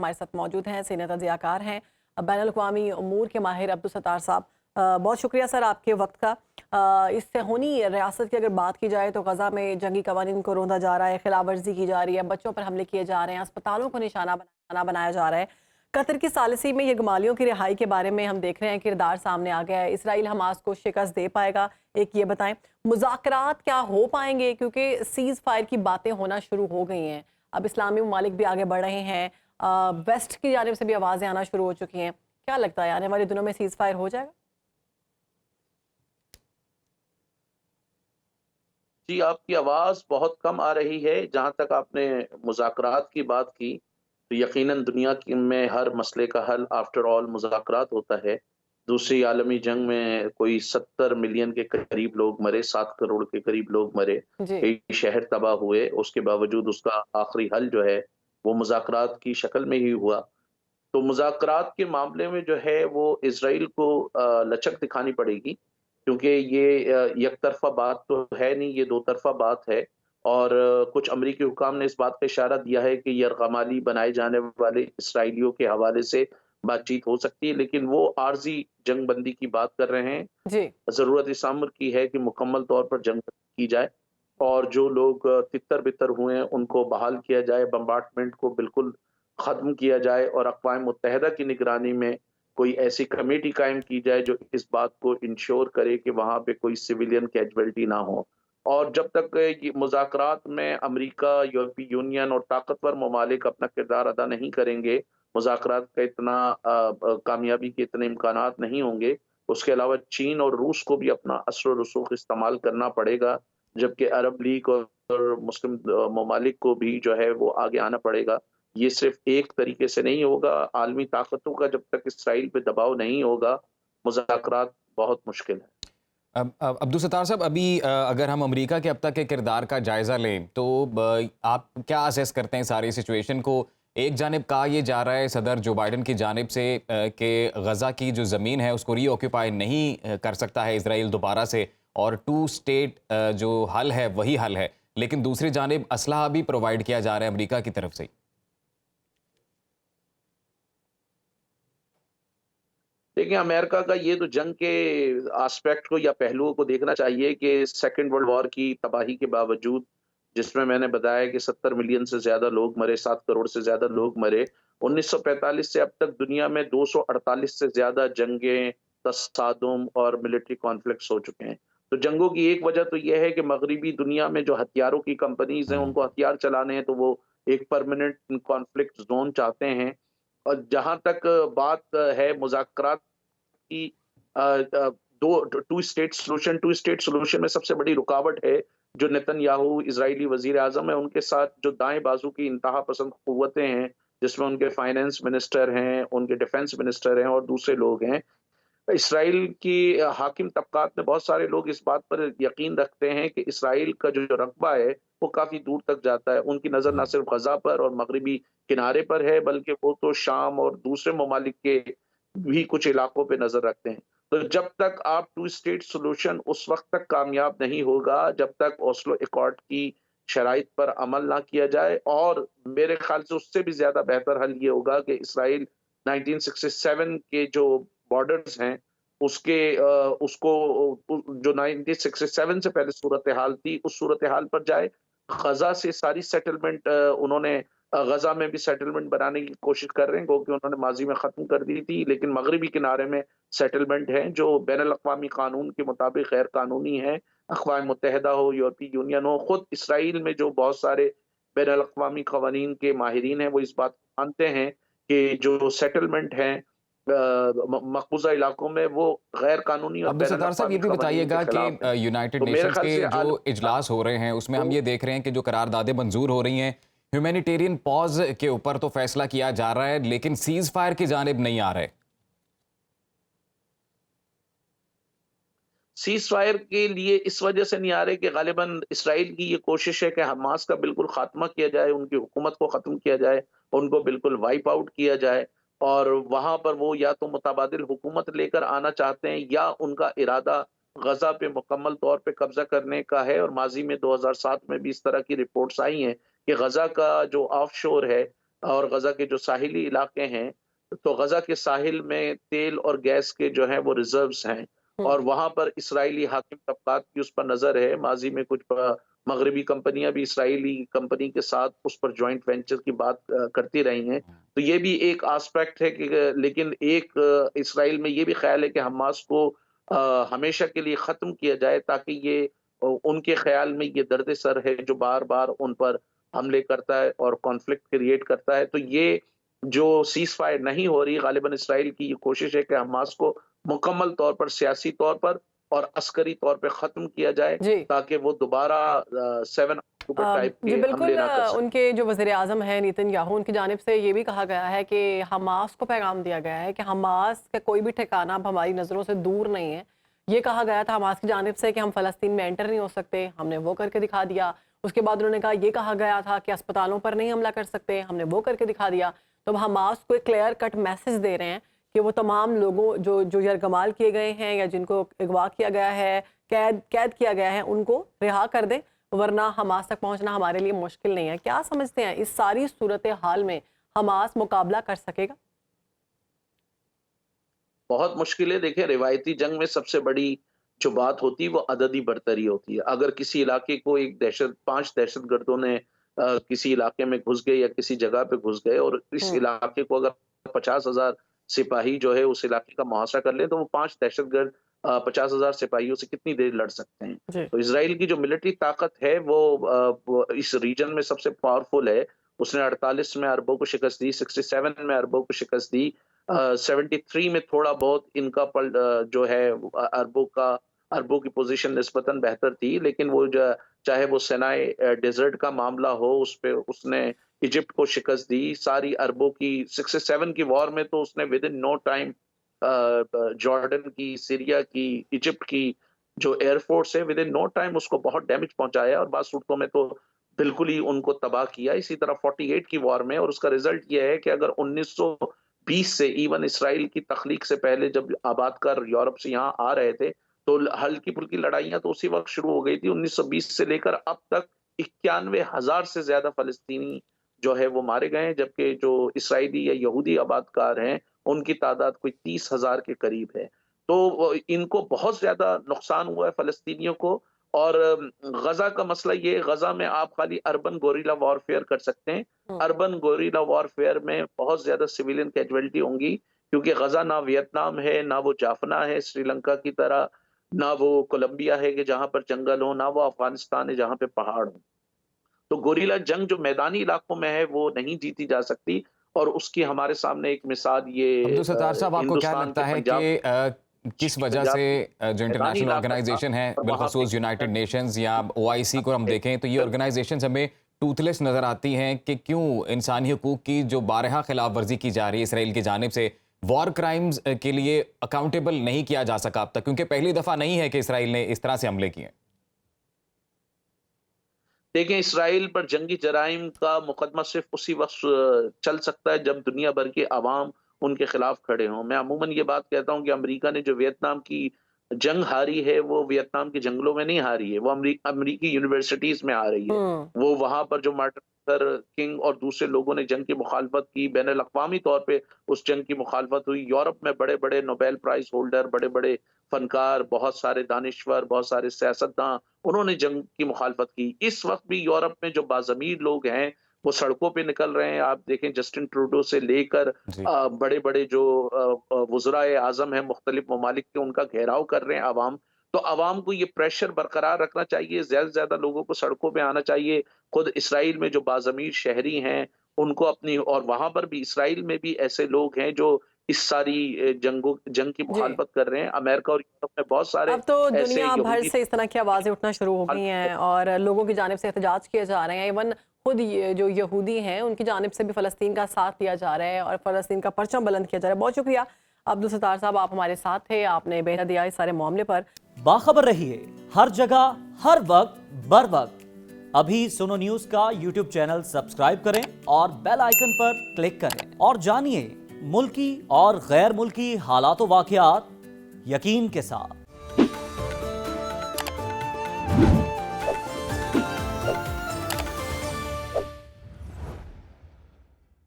हमारे साथ मौजूद हैं, सीनियर तज्ज़ियाकार हैं, बैनुल-अक़वामी उमूर के माहिर अब्दुल सत्तार साहब। बहुत शुक्रिया सर आपके वक्त का। इस सहूनी रियासत की अगर बात की जाए तो गज़ा में जंगी कवानीन को रोंदा जा रहा है, खिलाफ वर्जी की जा रही है, बच्चों पर हमले किए जा रहे हैं, अस्पतालों को निशाना बनाया जा रहा है। कतर की सालिसी में यगमालियों की रिहाई के बारे में हम देख रहे हैं, किरदार सामने आ गया है। इसराइल हमास को शिकस्त दे पाएगा? एक ये बताएं, मुज़ाकरात क्या हो पाएंगे? क्योंकि सीज़ फायर की बातें होना शुरू हो गई हैं, अब इस्लामी ममालिक भी आगे बढ़ रहे हैं, वेस्ट की जानिब से भी आवाज़ें आना शुरू हो चुकी हैं। क्या लगता है आने वाले दिनों में सीज़ फायर हो जाएगा? जी, आपकी आवाज़ बहुत कम आ रही है। जहाँ तक आपने मुज़ाकरात की बात की, तो यकीनन दुनिया की में हर मसले का हल आफ्टर ऑल मुज़ाकरात होता है। दूसरी आलमी जंग में कोई 70 मिलियन के करीब लोग मरे, 7 करोड़ के करीब लोग मरे, जी। कई शहर तबाह हुए। उसके बावजूद उसका आखिरी हल जो है, वो मुज़ाकरात की शक्ल में ही हुआ। तो मुज़ाकरात के मामले में जो है वो इज़राइल को लचक दिखानी पड़ेगी, क्योंकि ये एक तरफ़ा बात तो है नहीं, ये दो तरफ़ा बात है। और कुछ अमरीकी हुकाम ने इस बात का इशारा दिया है कि यरग़माली बनाए जाने वाले इसराइलियों के हवाले से बातचीत हो सकती है, लेकिन वो आर्ज़ी जंग बंदी की बात कर रहे हैं। जी। ज़रूरत इस अम्र की है कि मुकम्मल तौर पर जंग की जाए और जो लोग तितर-बितर हुए हैं, उनको बहाल किया जाए, बम्बार्डमेंट को बिल्कुल ख़त्म किया जाए और अक़वाम मुत्तहिदा की निगरानी में कोई ऐसी कमेटी कायम की जाए, जो इस बात को इंश्योर करे कि वहाँ पे कोई सिविलियन कैजुअल्टी ना हो। और जब तक ये मुज़ाकरात में अमेरिका, यूरोपीय यूनियन और ताकतवर ममालिक अपना किरदार अदा नहीं करेंगे, मुज़ाकरात का इतना कामयाबी के इतने इम्कानात नहीं होंगे। उसके अलावा चीन और रूस को भी अपना असर और रसूख इस्तेमाल करना पड़ेगा, जबकि अरब लीग और मुस्लिम ममालिक को भी जो है वो आगे आना पड़ेगा। ये सिर्फ़ एक तरीके से नहीं होगा, आलमी ताकतों का जब तक इसराइल पे दबाव नहीं होगा, मुज़ाकरात बहुत मुश्किल है। अब अब्दुल सत्तार साहब, अभी अगर हम अमेरिका के अब तक के किरदार का जायज़ा लें, तो आप क्या असेस करते हैं सारी सिचुएशन को? एक जानिब कहा ये जा रहा है सदर जो बाइडन की जानिब से कि गज़ा की जो ज़मीन है उसको रीऑक्यूपाई नहीं कर सकता है इसराइल दोबारा से, और टू स्टेट जो हल है वही हल है। लेकिन दूसरी जानिब असलहा भी प्रोवाइड किया जा रहा है अमेरिका की तरफ से। देखिए, अमेरिका का ये तो जंग के एस्पेक्ट को या पहलुओं को देखना चाहिए कि सेकंड वर्ल्ड वॉर की तबाही के बावजूद, जिसमें मैंने बताया कि 70 मिलियन से ज़्यादा लोग मरे, 7 करोड़ से ज़्यादा लोग मरे। 1945 से अब तक दुनिया में 248 से ज़्यादा जंगें, तसादुम और मिलिट्री कॉन्फ्लिक्ट्स हो चुके हैं। तो जंगों की एक वजह तो ये है कि मगरिबी दुनिया में जो हथियारों की कंपनीज़ हैं, हुँ। उनको हथियार चलाने हैं, तो वो एक परमानेंट कॉन्फ्लिक्ट ज़ोन चाहते हैं। और जहाँ तक बात है मुज़ाकरात की, अ अ, दो टू स्टेट सॉल्यूशन में सबसे बड़ी रुकावट है, जो नेतन्याहू इज़राइली वज़ीर-ए-आज़म है, उनके साथ जो दाएँ बाजू की इंतहा पसंद क़ुव्वतें हैं, जिसमें उनके फाइनेंस मिनिस्टर हैं, उनके डिफेंस मिनिस्टर हैं और दूसरे लोग हैं। इस्राइल की हाकिम तबकात में बहुत सारे लोग इस बात पर यकीन रखते हैं कि इस्राइल का जो रक़बा है, वो काफ़ी दूर तक जाता है। उनकी नज़र ना हुँ। सिर्फ़ गज़ा पर और मगरिबी किनारे पर है, बल्कि वो तो शाम और दूसरे ममालिक के भी कुछ इलाकों पे नज़र रखते हैं। तो जब तक आप टू स्टेट सॉल्यूशन उस वक़्त तक कामयाब नहीं होगा, जब तक ओस्लो एकॉर्ड की शराइत पर अमल ना किया जाए। और मेरे ख़्याल से उससे भी ज़्यादा बेहतर हल ये होगा कि इस्राइल 1967 के जो बॉर्डर्स हैं, उसके उसको जो 1967 से पहले सूरत-ए-हाल थी, उस सूरत-ए-हाल पर जाए। गज़ा से सारी सेटलमेंट उन्होंने गज़ा में भी सेटलमेंट बनाने की कोशिश कर रहे हैं, क्योंकि उन्होंने माज़ी में ख़त्म कर दी थी, लेकिन मगरिबी किनारे में सेटलमेंट हैं, जो बैनुल-अक़वामी कानून के मुताबिक गैर कानूनी हैं। अक़वाम मुत्तहिदा हो, यूरोपीय यूनियन हो, खुद इसराइल में जो बहुत सारे बैनुल-अक़वामी क़वानीन के माहिरीन हैं, वो इस बात को मानते हैं कि जो सेटलमेंट हैं मक़बूज़ा इलाकों में, वो गैर कानूनी और अब्दुल सत्तार साहब, ये बैनुल-अक़वामी भी क़वानीन के बताइएगा कि खिलाफ हैं। यूनाइटेड तो मेरे नेशंस ख़्याल के से जो इजलास हो रहे हैं, उसमें हम तो ये देख रहे हैं कि जो करारदादें मंजूर हो रही हैं, ह्यूमैनिटेरियन पॉज़ के ऊपर तो फैसला किया जा रहा है, लेकिन सीज़ फायर की जानिब नहीं आ रहे। सीज़ फायर के लिए इस वजह से नहीं आ रहे कि ग़ालिबन इस्राइल की ये कोशिश है कि हमास का बिल्कुल ख़ात्मा किया जाए, उनकी हुकूमत को ख़त्म किया जाए, उनको बिल्कुल वाइप आउट किया जाए। और वहाँ पर वो या तो मुतबादिल हुकूमत लेकर आना चाहते हैं, या उनका इरादा गज़ा पे मुकम्मल तौर पे कब्ज़ा करने का है। और माज़ी में 2007 में भी इस तरह की रिपोर्ट्स आई हैं कि गज़ा का जो ऑफ़शोर है, और गजा के जो साहिली इलाके हैं, तो गजा के साहिल में तेल और गैस के जो है वो रिजर्व्स हैं, और वहां पर इसराइली हाकिम तबकात की उस पर नजर है। माजी में कुछ मगरबी कंपनियां भी इसराइली कंपनी के साथ उस पर जॉइंट वेंचर की बात करती रही हैं। तो ये भी एक एस्पेक्ट है कि लेकिन एक इसराइल में ये भी ख्याल है कि हमास को हमेशा के लिए खत्म किया जाए, ताकि ये उनके ख्याल में ये दर्द सर है जो बार बार उन पर हमले करता है और कॉन्फ्लिक्ट क्रिएट करता है। तो ये जो सीज फायर नहीं हो रही, गालिबन इसराइल की ये कोशिश है कि हमास को मुकम्मल तौर पर, सियासी तौर पर और अस्करी तौर पर खत्म किया जाए, जी ताकि वो दोबारा 7 अक्टूबर टाइप जी के बिल्कुल। हमले ना कर सके। उनके जो वज़ीर आज़म हैं नेतन्याहू, उनकी जानिब से ये भी कहा गया है कि हमास को पैगाम दिया गया है कि हमास का कोई भी ठिकाना अब हमारी नज़रों से दूर नहीं है। ये कहा गया था हमास की जानिब से कि हम फ़लस्तीन में एंटर नहीं हो सकते, हमने वो करके दिखा दिया। उसके बाद उन्होंने कहा, ये कहा गया था कि अस्पतालों पर नहीं हमला कर सकते, हमने वो करके दिखा दिया। तो हमास को एक क्लियर कट मैसेज दे रहे हैं कि वो तमाम लोगों जो यरगमाल किए गए हैं या जिनको अगवा किया गया है, कैद किया गया है, उनको रिहा कर दें, वरना हमास तक पहुंचना हमारे लिए मुश्किल नहीं है। क्या समझते हैं इस सारी सूरत हाल में हमास मुकाबला कर सकेगा? बहुत मुश्किल है। देखिए, रिवायती जंग में सबसे बड़ी जो बात होती है वो अददी बर्तरी होती है। अगर किसी इलाके को 5 दहशतगर्दों ने किसी इलाके में घुस गए या किसी जगह पे घुस गए, और इस इलाके को अगर 50,000 सिपाही जो है उस इलाके का मुहासरा कर लें, तो वो 5 दहशतगर्द 50,000 सिपाहियों से कितनी देर लड़ सकते हैं। तो इसराइल की जो मिलिट्री ताकत है वो इस रीजन में सबसे पावरफुल है। उसने 48 में अरबों को शिकस्त दी, 67 में अरबों को शिकस्त दी, 73 में थोड़ा बहुत इनका जो है अरबों की पोजीशन निस्बतन बेहतर थी, लेकिन वो चाहे वो सिनाई डेजर्ट का मामला हो, उस पे उसने इजिप्ट को शिकस्त दी। सारी अरबों की 67 की वॉर में तो उसने within no time Jordan की, सीरिया की, इजिप्ट की जो एयरफोर्स है, विद इन नो टाइम उसको बहुत डैमेज पहुंचाया, और बाद सूरतों में तो बिल्कुल ही उनको तबाह किया। इसी तरह 48 की वॉर में, और उसका रिजल्ट यह है कि अगर 1920 से, इवन इसराइल की तख्लीक से पहले जब आबादकार यूरोप से यहाँ आ रहे थे, तो हल्की फुल्की लड़ाइयां तो उसी वक्त शुरू हो गई थी। 1920 से लेकर अब तक 91,000 से ज्यादा फलस्तीनी जो है वो मारे गए हैं, जबकि जो इसराइली या यहूदी आबादकार हैं उनकी तादाद कोई 30,000 के करीब है। तो इनको बहुत ज्यादा नुकसान हुआ है फलस्तीनियों को। और गजा का मसला ये, गजा में आप खाली अर्बन गोरिल्ला वॉरफेयर कर सकते हैं। अर्बन गोरिल्ला वॉरफेयर में बहुत ज्यादा सिविलियन कैजुअलिटी होंगी, क्योंकि गजा ना वियतनाम है, ना वो जाफना है श्रीलंका की तरह, ना वो कोलंबिया है कि जहां पर जंगल हो, ना वो अफगानिस्तान है जहां पे पहाड़ हो। तो गोरिल्ला जंग जो मैदानी इलाकों में है वो नहीं जीती जा सकती, और उसकी हमारे सामने एक मिसाल ये अब्दुल सत्तार साहब, आपको क्या हिंदुस्तान लगता के है कि किस वजह से जो इंटरनेशनल ऑर्गेनाइजेशन है, बिलखसूस यूनाइटेड नेशंस या ओआईसी को हम देखें, तो ये ऑर्गेनाइजेशंस हमें टूथलेस नजर आती हैं कि क्यों इंसानी हकूक की जो बारहा खिलाफ वर्जी की जा रही है इसराइल की जानिब से, वॉर क्राइम्स के लिए अकाउंटेबल नहीं किया जा सका अब तक, क्योंकि पहली दफा नहीं है कि इसराइल ने इस तरह से हमले किए। देखें, इसराइल पर जंगी जराइम का मुकदमा सिर्फ उसी वक्त चल सकता है जब दुनिया भर के अवाम उनके खिलाफ खड़े हों। मैं अमूमन ये बात कहता हूं कि अमेरिका ने जो वियतनाम की जंग हारी है वो वियतनाम के जंगलों में नहीं हारी है, वो अमेरिकी यूनिवर्सिटीज में आ रही है। वो वहां पर जो मार्टिन लूथर किंग और दूसरे लोगों ने जंग की मुखालफत की, बैन अल-अक़वामी तौर पे उस जंग की मुखालफत हुई। यूरोप में बड़े बड़े नोबेल प्राइज होल्डर, बड़े बड़े फनकार, बहुत सारे दानिश्वर, बहुत सारे सियासतदान, उन्होंने जंग की मुखालफत की। इस वक्त भी यूरोप में जो बाज़मीर लोग हैं वो सड़कों पे निकल रहे हैं। आप देखें, जस्टिन ट्रूडो से लेकर बड़े बड़े जो वज़राए आज़म हैं मुख्तलिफ ममालिक के, उनका घेराव कर रहे हैं अवाम। तो अवाम को ये प्रेशर बरकरार रखना चाहिए, ज्यादा से ज्यादा लोगों को सड़कों पे आना चाहिए। खुद इसराइल में जो बाज़मीर शहरी हैं उनको अपनी, और वहां पर भी इसराइल में भी ऐसे लोग हैं जो इस सारी जंग की मुखालफत कर रहे हैं। अमेरिका और यूरोप में बहुत सारे अब तो ऐसे दुनिया भर से इस तरह की आवाज़ें उठना शुरू हो गई हैं और लोगों की जानिब से एहतजाज किए जा रहे हैं। इवन खुद ये जो यहूदी हैं उनकी जानिब से भी फ़लस्तीन का साथ दिया जा रहा है और फ़लस्तीन का परचम बुलंद किया जा रहा है। बहुत शुक्रिया अब्दुल सत्तार साहब, आप हमारे साथ थे, आपने बेहतर दिया इस सारे मामले पर। बाखबर रहिए हर जगह हर वक्त बर वक्त। अभी सुनो न्यूज का यूट्यूब चैनल सब्सक्राइब करें और बेल आइकन पर क्लिक करें और जानिए मुल्की और गैर मुल्की हालात व वाक़यात यकीन के साथ।